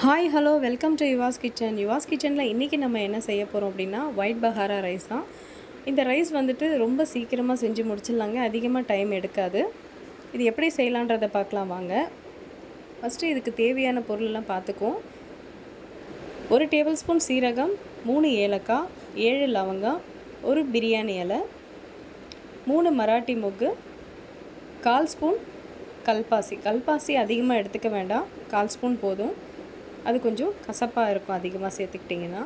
Hi hello welcome to Yuva's kitchen. Yuva's கிச்சனில் இன்றைக்கி நம்ம என்ன செய்ய போகிறோம் அப்படின்னா ஒயிட் பஹாரா ரைஸ் தான். இந்த ரைஸ் வந்துட்டு ரொம்ப சீக்கிரமாக செஞ்சு முடிச்சிடலாங்க, அதிகமாக டைம் எடுக்காது. இது எப்படி செய்யலான்றதை பார்க்கலாம் வாங்க. ஃபஸ்ட்டு இதுக்கு தேவையான பொருளெல்லாம் பார்த்துக்குவோம். 1 டேபிள் ஸ்பூன் சீரகம், 3 ஏலக்காய், 7 லவங்கம், 1 பிரியாணி இலை, 3 மராட்டி மொக்கு, 1/4 ஸ்பூன் கல்பாசி அதிகமாக எடுத்துக்க வேண்டாம், 1/4 ஸ்பூன் போதும். அது கொஞ்சம் கசப்பாக இருக்கும் அதிகமாக சேர்த்துக்கிட்டிங்கன்னா,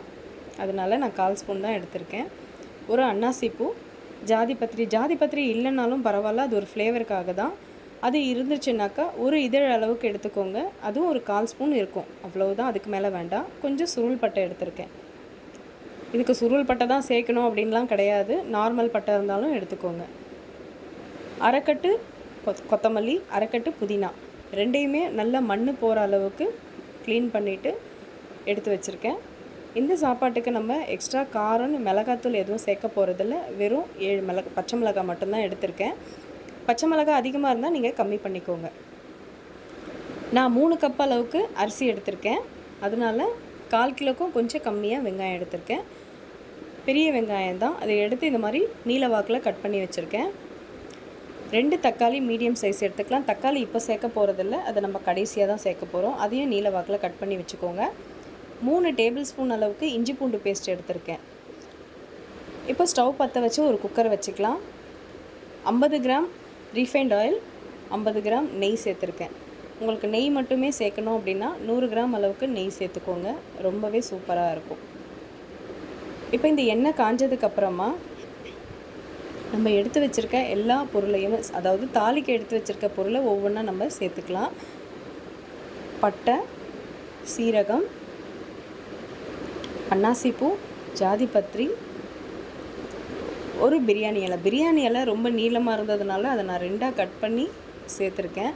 அதனால் நான் 1/4 ஸ்பூன் தான் எடுத்திருக்கேன். ஒரு அன்னாசிப்பூ, ஜாதிபத்திரி இல்லைனாலும் பரவாயில்ல, அது ஒரு ஃப்ளேவருக்காக தான். அது இருந்துச்சுனாக்கா ஒரு இதழ் அளவுக்கு எடுத்துக்கோங்க, அதுவும் ஒரு 1/4 ஸ்பூன் இருக்கும், அவ்வளவுதான், அதுக்கு மேலே வேண்டாம். கொஞ்சம் சுருள் பட்டை எடுத்திருக்கேன். இதுக்கு சுருள் பட்டை தான் சேர்க்கணும் அப்படின்லாம் கிடையாது, நார்மல் பட்டை இருந்தாலும் எடுத்துக்கோங்க. அரைக்கட்டு கொத்தமல்லி, அரைக்கட்டு புதினா, ரெண்டையுமே நல்லா மண் போகிற அளவுக்கு க்ளீன் பண்ணிவிட்டு எடுத்து வச்சுருக்கேன். இந்த சாப்பாட்டுக்கு நம்ம எக்ஸ்ட்ரா காரம் மிளகாத்தூள் எதுவும் சேர்க்க போகிறதில்ல, வெறும் 7 பச்சை மிளகாய் மட்டும்தான் எடுத்திருக்கேன். பச்சை மிளகாய் அதிகமாக இருந்தால் நீங்கள் கம்மி பண்ணிக்கோங்க. நான் 3 கப் அளவுக்கு அரிசி எடுத்திருக்கேன், அதனால் 1/4 கிலோக்கும் கொஞ்சம் கம்மியாக வெங்காயம் எடுத்திருக்கேன். பெரிய வெங்காயம் தான், அதை எடுத்து இந்த மாதிரி நீல வாக்கில் கட் பண்ணி வச்சுருக்கேன். 2 தக்காளி மீடியம் சைஸ் எடுத்துக்கலாம். தக்காளி இப்போ சேர்க்க போகிறதில்ல, அதை நம்ம கடைசியாக தான் சேர்க்க போகிறோம். அதையும் நீல வாக்கில் கட் பண்ணி வச்சுக்கோங்க. 3 டேபிள் ஸ்பூன் அளவுக்கு இஞ்சி பூண்டு பேஸ்ட் எடுத்திருக்கேன். இப்போ ஸ்டவ் பற்ற வச்சு ஒரு குக்கரை வச்சுக்கலாம். 50 கிராம் ரீஃபைண்ட் ஆயில், 50 கிராம் நெய் சேர்த்துருக்கேன். உங்களுக்கு நெய் மட்டுமே சேர்க்கணும் அப்படின்னா 100 கிராம் அளவுக்கு நெய் சேர்த்துக்கோங்க, ரொம்பவே சூப்பராக இருக்கும். இப்போ இந்த எண்ணெய் காஞ்சதுக்கப்புறமா நம்ம எடுத்து வச்சுருக்க எல்லா பொருளையும், அதாவது தாளிக்கு எடுத்து வச்சுருக்க பொருளை ஒவ்வொன்றா நம்ம சேர்த்துக்கலாம். பட்டை, சீரகம், அன்னாசிப்பூ, ஜாதிபத்திரி, ஒரு பிரியாணி இலை ரொம்ப நீளமாக இருந்ததுனால அதை நான் 2ஆக கட் பண்ணி சேர்த்துருக்கேன்.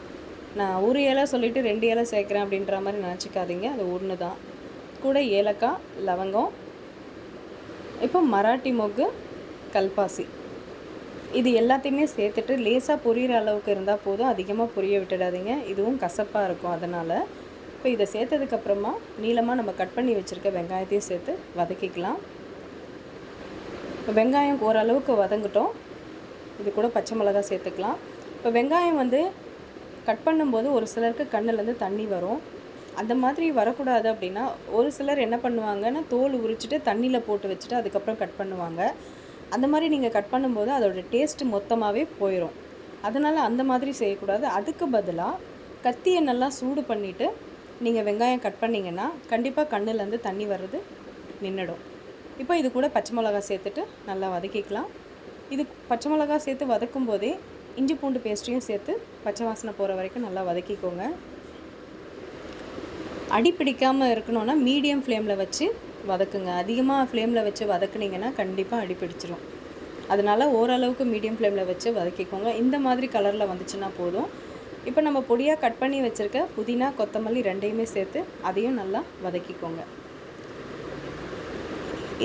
நான் ஒரு இலை சொல்லிவிட்டு 2 இலை சேர்க்குறேன் அப்படின்ற மாதிரி நினச்சிக்காதீங்க, அது ஒன்று தான். கூட ஏலக்காய், லவங்கம், இப்போ மராட்டி மொக்கு, கல்பாசி, இது எல்லாத்தையுமே சேர்த்துட்டு லேசாக பொரியிற அளவுக்கு இருந்தால் போதும், அதிகமாக பொரிய விட்டுடாதீங்க, இதுவும் கசப்பாக இருக்கும். அதனால் இப்போ இதை சேர்த்ததுக்கப்புறமா நீளமாக நம்ம கட் பண்ணி வச்சுருக்க வெங்காயத்தையும் சேர்த்து வதக்கிக்கலாம். இப்போ வெங்காயம் ஓரளவுக்கு வதங்கட்டும், இது கூட பச்சை மிளகா சேர்த்துக்கலாம். இப்போ வெங்காயம் கட் பண்ணும்போது ஒரு சிலருக்கு கண்ணுலேருந்து தண்ணி வரும், அந்த மாதிரி வரக்கூடாது அப்படின்னா ஒரு சிலர் என்ன பண்ணுவாங்கன்னா தோல் உரிச்சிட்டு தண்ணியில் போட்டு வச்சுட்டு அதுக்கப்புறம் கட் பண்ணுவாங்க. அந்த மாதிரி நீங்கள் கட் பண்ணும்போது அதோடய டேஸ்ட்டு மொத்தமாகவே போயிடும். அதனால் அந்த மாதிரி செய்யக்கூடாது. அதுக்கு பதிலாக கத்தியை நல்லா சூடு பண்ணிவிட்டு நீங்கள் வெங்காயம் கட் பண்ணிங்கன்னா கண்டிப்பாக கண்ணுலேருந்து தண்ணி வர்றது நின்றுடும். இப்போ இது கூட பச்சை மிளகா சேர்த்துட்டு நல்லா வதக்கிக்கலாம். இது பச்சை மிளகா சேர்த்து வதக்கும் போதே இஞ்சி பூண்டு பேஸ்ட்டையும் சேர்த்து பச்சை வாசனை போகிற வரைக்கும் நல்லா வதக்கிக்கோங்க. அடி பிடிக்காமல் இருக்கணும்னா மீடியம் ஃப்ளேமில் வச்சு வதக்குங்க. அதிகமாக ஃப்ளேமில் வச்சு வதக்குனிங்கன்னா கண்டிப்பாக அடி பிடிச்சிரும். அதனால் ஓரளவுக்கு மீடியம் ஃப்ளேமில் வச்சு வதக்கிக்கோங்க. இந்த மாதிரி கலரில் வந்துச்சுன்னா போதும். இப்போ நம்ம பொடியாக கட் பண்ணி வச்சுருக்க புதினா, கொத்தமல்லி ரெண்டையுமே சேர்த்து அதையும் நல்லா வதக்கிக்கோங்க.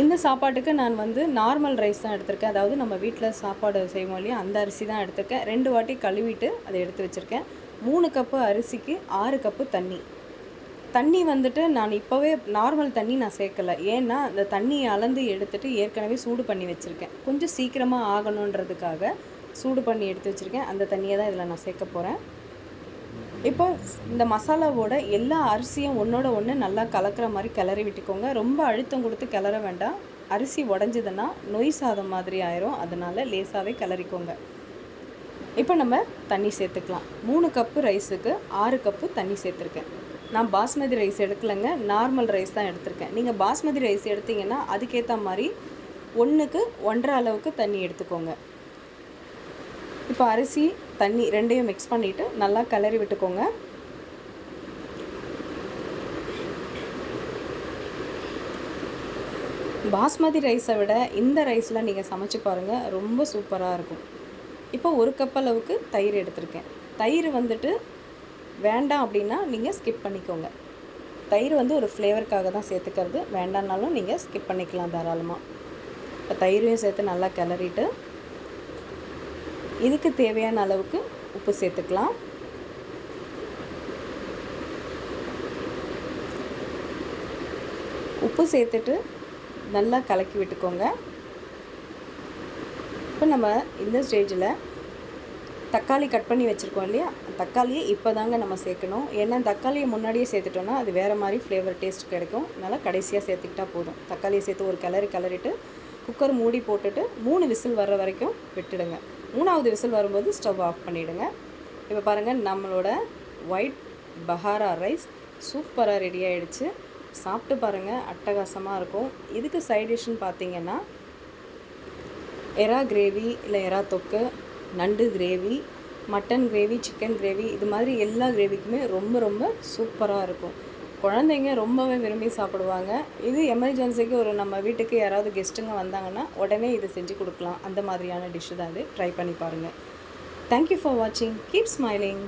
இந்த சாப்பாட்டுக்கு நான் நார்மல் ரைஸ் தான் எடுத்திருக்கேன், அதாவது நம்ம வீட்டில் சாப்பாடு செய்வோம் இல்லையா, அந்த அரிசி தான் எடுத்திருக்கேன். 2 வாட்டி கழுவிட்டு அதை எடுத்து வச்சுருக்கேன். 3 கப்பு அரிசிக்கு 6 கப்பு தண்ணி நான் இப்போவே நார்மல் தண்ணி நான் சேர்க்கலை, ஏன்னா அந்த தண்ணியை அளந்து எடுத்துகிட்டு ஏற்கனவே சூடு பண்ணி வச்சுருக்கேன். கொஞ்சம் சீக்கிரமாக ஆகணுன்றதுக்காக சூடு பண்ணி எடுத்து வச்சுருக்கேன். அந்த தண்ணியை தான் இதில் நான் சேர்க்க போகிறேன். இப்போ இந்த மசாலாவோட எல்லா அரிசியும் ஒன்றோட ஒன்று நல்லா கலக்கிற மாதிரி கிளறி விட்டுக்கோங்க. ரொம்ப அழுத்தம் கொடுத்து கிளற வேண்டாம், அரிசி உடஞ்சதுன்னா நொய் சாதம் மாதிரி ஆயிரும், அதனால் லேசாகவே கிளறிக்கோங்க. இப்போ நம்ம தண்ணி சேர்த்துக்கலாம். 3 கப்பு ரைஸுக்கு 6 கப்பு தண்ணி சேர்த்துருக்கேன். நான் பாஸ்மதி ரைஸ் எடுக்கலைங்க, நார்மல் ரைஸ் தான் எடுத்திருக்கேன். நீங்கள் பாஸ்மதி ரைஸ் எடுத்திங்கன்னா அதுக்கேற்ற மாதிரி 1க்கு 1.5 அளவுக்கு தண்ணி எடுத்துக்கோங்க. இப்போ அரிசி தண்ணி ரெண்டையும் மிக்ஸ் பண்ணிவிட்டு நல்லா கிளறி விட்டுக்கோங்க. பாஸ்மதி ரைஸை விட இந்த ரைஸில் நீங்கள் சமைச்சு பாருங்கள், ரொம்ப சூப்பராக இருக்கும். இப்போ 1 கப் அளவுக்கு தயிர் எடுத்திருக்கேன். தயிர் வேண்டாம் அப்படின்னா நீங்கள் ஸ்கிப் பண்ணிக்கோங்க. தயிர் ஒரு ஃப்ளேவருக்காக தான் சேர்த்துக்கிறது, வேண்டான்னாலும் நீங்கள் ஸ்கிப் பண்ணிக்கலாம் தாராளமாக. இப்போ தயிரையும் சேர்த்து நல்லா கிளறிட்டு இதுக்கு தேவையான அளவுக்கு உப்பு சேர்த்துக்கலாம். உப்பு சேர்த்துட்டு நல்லா கலக்கி விட்டுக்கோங்க. இப்போ நம்ம இந்த ஸ்டேஜில் தக்காளி கட் பண்ணி வச்சுருக்கோம் இல்லையா, தக்காளியை இப்போ தாங்க நம்ம சேர்க்கணும். ஏன்னா தக்காளியை முன்னாடியே சேர்த்துட்டோன்னா அது வேறு மாதிரி ஃப்ளேவர் டேஸ்ட் கிடைக்கும். அதனால் கடைசியாக சேர்த்துக்கிட்டால் போதும். தக்காளியை சேர்த்து ஒரு கிளறிட்டு குக்கர் மூடி போட்டுட்டு 3 விசில் வர்ற வரைக்கும் விட்டுடுங்க. 3வது விசில் வரும்போது ஸ்டவ் ஆஃப் பண்ணிவிடுங்க. இப்போ பாருங்கள், நம்மளோட ஒயிட் பஹாரா ரைஸ் சூப்பராக ரெடி ஆகிடுச்சு. சாப்பிட்டு பாருங்கள், அட்டகாசமாக இருக்கும். இதுக்கு சைட் டிஷ்ஷுன்னு பார்த்தீங்கன்னா எறா கிரேவி இல்லை எறா தொக்கு, நண்டு gravy, mutton gravy, chicken gravy, இது மாதிரி எல்லா கிரேவிக்குமே ரொம்ப ரொம்ப சூப்பராக இருக்கும். குழந்தைங்க ரொம்பவே விரும்பி சாப்பிடுவாங்க. இது எமர்ஜென்சிக்கு ஒரு நம்ம வீட்டுக்கு யாராவது கெஸ்ட்டுங்க வந்தாங்கன்னா உடனே இது செஞ்சு கொடுக்கலாம். அந்த மாதிரியான டிஷ்ஷு தான் இது. ட்ரை பண்ணி பாருங்கள். தேங்க்யூ ஃபார் வாட்சிங். Keep smiling.